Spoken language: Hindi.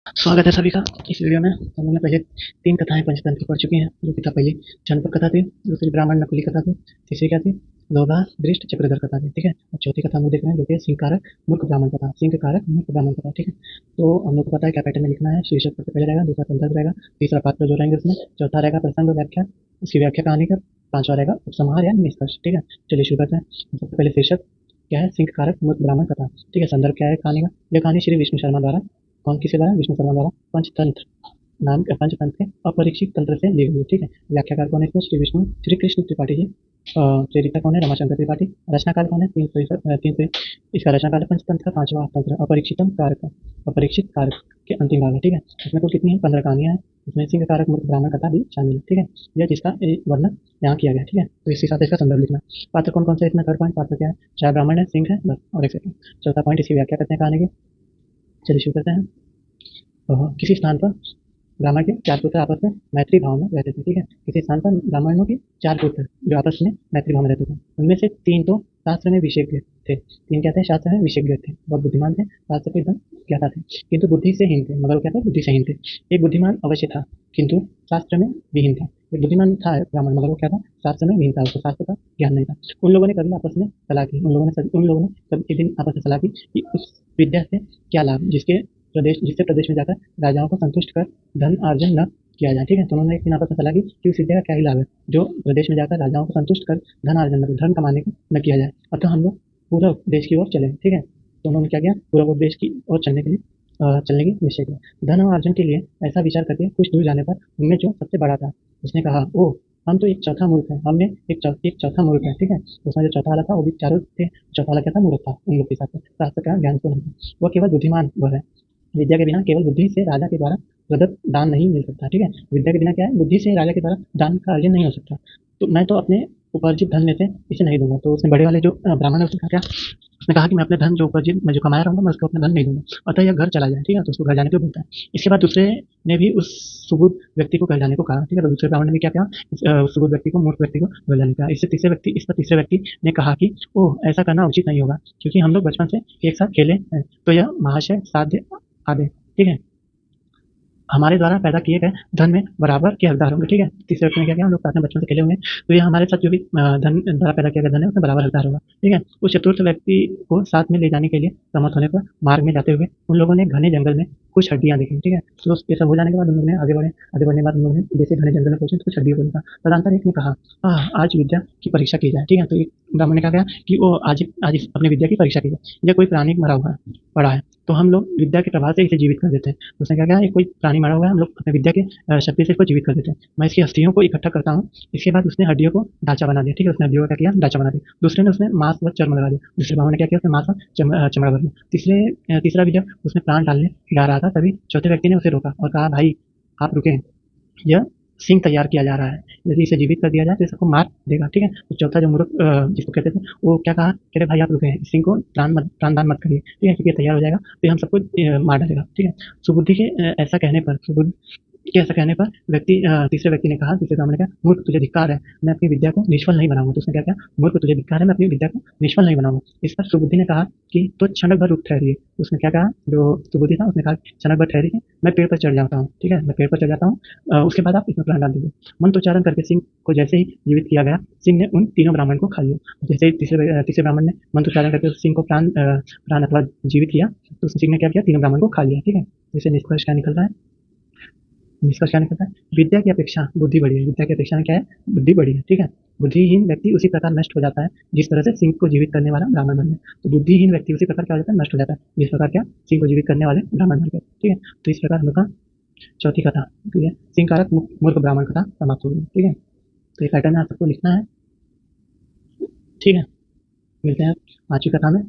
स्वागत है सभी का। इस वीडियो में हम लोग ने पहले 3 कथाएँ पंचतंत्र की पढ़ चुके हैं, जो कि था पहली जनपद कथा थी, दूसरी ब्राह्मण नकुली कथा थी, तीसरी क्या थी? लोभा दृष्ट चक्रधर कथा थी, ठीक है? और चौथी कथा हम लोग देख रहे हैं, जो कि सिंह कारक मूर्ख ब्राह्मण कथा, सिंह कारक मूर्ख ब्राह्मण कथा, ठीक है? तो हम लोग को पता है क्या पैटर्न में लिखना है। शीर्षक सबसे पहले रहेगा, दूसरा संदर्भ रहेगा, तीसरा पात्र जो रहेंगे उसमें, चौथा रहेगा प्रसंग व्याख्या, उसकी व्याख्या कहानी का, पाँचवां रहेगा उपसंहार या निष्कर्ष, ठीक है? चलिए शुरू करते हैं। सबसे पहले शीर्षक क्या है? सिंह कारक मूर्ख ब्राह्मण कथा, ठीक है? संदर्भ क्या है कहानी का? यह कहानी श्री विष्णु शर्मा द्वारा, कौन किसके द्वारा? विष्णु शर्मा द्वारा पंचतंत्र नाम के पंचतंत्र के अपरीक्षित तंत्र से ली गई है, ठीक है? व्याख्याकार कौन है इसमें? श्री कृष्ण त्रिपाठी जी। प्रेरिता कौन है? रमाशंकर त्रिपाठी। रचनाकाल कौन है? तीन सौ इसका रचनाकाल है पंचतंत्र का पांचवा तंत्र अपरीक्षितम कारक, अपरीक्षित कारक के अंतिम भाग है, ठीक है? इसमें कुल कितनी है? 15 कहानियां हैं। इसमें सिंह कारक मूर्ख ब्राह्मण कथा भी शामिल है, ठीक है? यह जिसका वर्णन यहाँ किया गया है, ठीक है? तो इसी साथ इसका संदर्भ लिखना। पात्र कौन कौन से इसमें? थर्ड पॉइंट पात्र क्या है? चार ब्राह्मण है, सिंह है, बस और एक सेकंड। चौथा पॉइंट इसकी व्याख्या करते हैं कहानी की। चलिए शुरू करते हैं। किसी स्थान पर ब्राह्मण के चार पुत्र आपस में मैत्री भाव में रहते थे, ठीक है? किसी स्थान पर ब्राह्मणों के चार पुत्र जो आपस में मैत्री भाव में रहते थे, उनमें से तीन तो शास्त्र में विशेषज्ञ थे। तीन क्या थे? शास्त्र में विशेषज्ञ थे, बहुत बुद्धिमान थे, शास्त्र के एकदम ज्ञाता थे, किंतु बुद्धि से हीन थे। मगर वो क्या थे? बुद्धि से हीन थे। एक बुद्धिमान अवश्य था, किंतु शास्त्र में विहीन था। एक बुद्धिमान था ब्राह्मण, मगर वो क्या था? शास्त्र में विहीन था, उसको शास्त्र का ज्ञान नहीं था। उन लोगों ने कभी आपस में सलाह की, उन लोगों ने कभी एक दिन आपस में सलाह की कि उस विद्या से क्या लाभ, जिससे प्रदेश में जाकर राजाओं को संतुष्ट कर धन अर्जन न किया जाए, ठीक है? तो उन्होंने एक दिन आपस में सलाह की कि उस विद्या का क्या ही लाभ है जो प्रदेश में जाकर राजाओं को संतुष्ट कर धन अर्जन, मतलब धन कमाने को न किया जाए। अतः हम लोग पूर्व देश की ओर चले, ठीक है? तो उन्होंने क्या किया? पूर्व देश की ओर चलने के लिए चलने की निश्चय किया। धन और अर्जन के लिए ऐसा विचार करके कुछ दूर जाने पर उनमें जो सबसे बड़ा था, उसने कहा, ओ हम तो एक चौथा मूर्ख है, हमने एक चौथा मूर्ख है, ठीक है? उसमें जो चौथा वाला था वो भी चारों थे। चौथा वाला क्या था? मूर्ख था उन लोग के साथ में, शास्त्र का ज्ञान तो नहीं था, वह केवल बुद्धिमान वह है। विद्या के बिना केवल बुद्धि से राजा के द्वारा प्रदत्त दान नहीं मिल सकता, ठीक है? विद्या के बिना क्या है? बुद्धि से राजा के द्वारा दान का अर्जन नहीं हो सकता। तो मैं तो अपने उपार्जित धन में से इसे नहीं दूंगा। तो उसने बड़े वाले जो ब्राह्मण है उसने कहा क्या? उसने कहा कि मैं अपने धन जो उपार्जित मैं जो कमाया रहूंगा मैं उसको अपना धन नहीं दूंगा, अतः यह घर चला जाए, ठीक है? तो उसको घर जाने को बोलता है। इसके बाद दूसरे ने भी उस सुबुध व्यक्ति को घर जाने को कहा, ठीक है? तो दूसरे ब्राह्मण ने भी क्या कहा? उस सुबुध व्यक्ति को, मूर्ख व्यक्ति को घर जाने को कहा। इस पर तीसरे व्यक्ति ने कहा कि ओह ऐसा करना उचित नहीं होगा, क्योंकि हम लोग बचपन से एक साथ खेले हैं, तो यह महाशय साध्य आदे, ठीक है? हमारे द्वारा पैदा किए गए धन में बराबर के हकदार होंगे, ठीक है? तीसरे व्यक्ति ने क्या किया? हम लोग साथ में बचपन से खेले होंगे, तो ये हमारे साथ जो भी धन द्वारा पैदा किया गया धन है उसमें बराबर हकदार होगा, ठीक है? उस चतुर्थ व्यक्ति को साथ में ले जाने के लिए सहमत होने पर मार्ग में जाते हुए उन लोगों ने घने जंगल में कुछ हड्डियां देखी, ठीक है? तो ये सब हो जाने के बाद उन लोगों ने आगे बढ़ने के बाद उन लोगों ने जैसे घने जंगल में पहुंचे तो कुछ हड्डियों को देखा। तदंतर एक ने कहा, आज विद्या की परीक्षा की जाए, ठीक है? तो एक ब्राह्मण ने कहा कि वो आज अपनी विद्या की परीक्षा की जाए। यह कोई प्राणी मरा हुआ है पड़ा है, तो हम लोग विद्या के प्रभाव से इसे जीवित कर देते हैं। उसने क्या कहा? कोई प्राणी मरा हुआ है, हम लोग अपने विद्या के शक्ति से इसको जीवित कर देते हैं। मैं इसकी अस्थियों को इकट्ठा करता हूँ। इसके बाद उसने हड्डियों को ढांचा बना दिया, ठीक है? उसने हड्डियों का क्या किया? ढांचा बना दिया। दूसरे ने उसमें मांस व चर्म लगा दिया। दूसरे ब्राह्मण ने क्या किया? उसने मांस व चमड़ा भर दिया। तीसरा भी जब उसमें प्राण डालने जा रहा था तभी चौथे व्यक्ति ने उसे रोका और कहा, भाई आप रुके, यह सिंह तैयार किया जा रहा है, यदि इसे जीवित कर दिया जाए तो सबको मार देगा, ठीक है? तो चौथा जो मूर्ख जिसको कहते थे वो क्या कहा? कह रहे भाई आप रुके हैं, इस सिंह को प्राणदान मत करिए, ठीक है? क्योंकि ये तैयार हो जाएगा तो ये हम सबको मार डालेगा, ठीक है? सुबुद्धि के ऐसा कहने पर तीसरे व्यक्ति ने कहा, तीसरे ब्राह्मण ने कहा, मूर्ख तुझे धिक्कार है, मैं अपनी विद्या को निष्फल नहीं बनाऊंगा। तो उसने क्या किया? मूर्ख तुझे धिक्कार है, मैं अपनी विद्या को निष्फल नहीं बनाऊंगा। इस पर सुबुद्धि ने कहा कि तो क्षणक भर रुक ठहरिए। तो उसने क्या कहा? जो सुबुद्धि था उसने कहा क्षणक भर ठहरिए, मैं पेड़ पर चढ़ जाता हूँ, ठीक है? मैं पेड़ पर चढ़ जाता हूँ, उसके बाद आप इसमें प्राण डाल दीजिए। मंत्रोच्चारण करके सिंह को जैसे ही जीवित किया गया, सिंह ने उन तीनों ब्राह्मण को खा लिया। जैसे ही तीसरे ब्राह्मण ने मंत्रोच्चारण करके उस सिंह को प्राण अथवा जीवित किया, तो उस सिंह ने क्या किया? तीनों ब्राह्मण को खा लिया, ठीक है? जैसे निष्कर्ष क्या निकल रहा है? निष्कर्ष क्या निकलता है? विद्या की अपेक्षा बुद्धि बड़ी है। विद्या की अपेक्षा में क्या है? बुद्धि बड़ी है, ठीक है? बुद्धिहीन व्यक्ति उसी प्रकार नष्ट हो जाता है जिस तरह से सिंह को जीवित करने वाला ब्राह्मण बन गया। तो बुद्धिहीन व्यक्ति उसी प्रकार क्या हो जाता है? नष्ट हो जाता है जिस प्रकार क्या सिंह को जीवित करने वाले ब्राह्मण बन गए, ठीक है? तो इस प्रकार हम लोग का चौथी कथा, ठीक है, सिंह कारक मूर्ख ब्राह्मण कथा समाप्त हो गई, ठीक है? तो ये पैटर्न आप सबको लिखना है, ठीक है? मिलते हैं पांचवी कथा में।